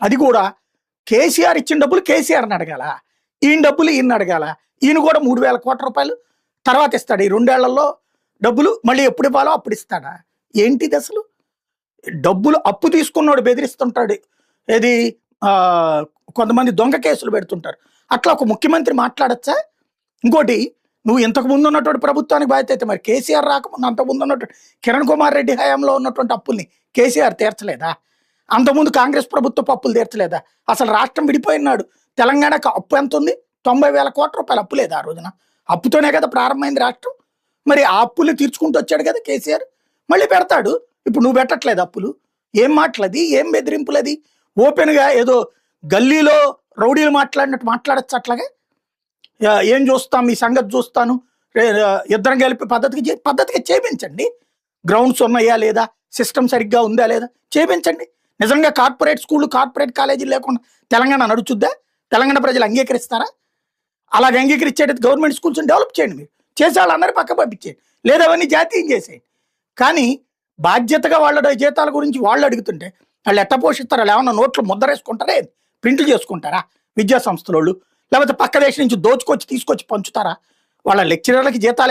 అది కూడా కేసీఆర్ ఇచ్చిన డబ్బులు కేసీఆర్ని అడగాల, ఈయన డబ్బులు ఈయన అడగాల. ఈయన కూడా 3,000 కోట్ల రూపాయలు తర్వాత ఇస్తాడు. ఈ 2 ఏళ్లలో డబ్బులు మళ్ళీ ఎప్పుడు ఇవ్వాలో అప్పుడు ఇస్తాడా? ఏంటిది అసలు? డబ్బులు అప్పు తీసుకున్నాడు బెదిరిస్తుంటాడు. ఏది కొంతమంది దొంగ కేసులు పెడుతుంటారు. అట్లా ఒక ముఖ్యమంత్రి మాట్లాడచ్చా? ఇంకోటి, నువ్వు ఇంతకు ముందు ఉన్నటువంటి ప్రభుత్వానికి బాధ్యత అయితే మరి కేసీఆర్ రాకముందు అంతకుముందు ఉన్నటువంటి కిరణ్ కుమార్ రెడ్డి హయాంలో ఉన్నటువంటి అప్పుల్ని కేసీఆర్ తీర్చలేదా? అంతకుముందు కాంగ్రెస్ ప్రభుత్వపు అప్పులు తీర్చలేదా? అసలు రాష్ట్రం విడిపోయినాడు తెలంగాణకు అప్పు ఎంత ఉంది? 90,000 కోట్ల రూపాయలు అప్పు లేదు ఆ రోజున. అప్పుతోనే కదా ప్రారంభమైంది రాష్ట్రం. మరి ఆ అప్పులు తీర్చుకుంటూ వచ్చాడు కదా కేసీఆర్. మళ్ళీ పెడతాడు. ఇప్పుడు నువ్వు పెట్టట్లేదు అప్పులు. ఏం మాటలది? ఏం బెదిరింపులది? ఓపెన్గా ఏదో గల్లీలో రౌడీలు మాట్లాడినట్టు మాట్లాడచ్చు అట్లాగే. ఏం చూస్తాం, ఈ సంగతి చూస్తాను, ఇద్దరం కలిపి పద్ధతిగా చేయించండి. గ్రౌండ్స్ ఉన్నాయా లేదా, సిస్టమ్ సరిగ్గా ఉందా లేదా చేయించండి. నిజంగా కార్పొరేట్ స్కూళ్ళు కార్పొరేట్ కాలేజీలు లేకుండా తెలంగాణ నడుచుద్దా? తెలంగాణ ప్రజలు అంగీకరిస్తారా? అలాగే అంగీకరించేది గవర్నమెంట్ స్కూల్స్ని డెవలప్ చేయండి. మీరు చేసే వాళ్ళందరూ పక్క పంపించేయండి, లేదా అవన్నీ జాతీయం చేసేయండి. కానీ బాధ్యతగా వాళ్ళ జీతాల గురించి వాళ్ళు అడుగుతుంటే వాళ్ళు ఎట్ట పోషిస్తారు? వాళ్ళు ఏమన్నా నోట్లు ముద్దరేసుకుంటారా, ప్రింట్లు చేసుకుంటారా విద్యా సంస్థల వాళ్ళు? లేకపోతే పక్క దేశం నుంచి దోచుకొచ్చి తీసుకొచ్చి పంచుతారా? వాళ్ళ లెక్చరర్లకి జీతాలు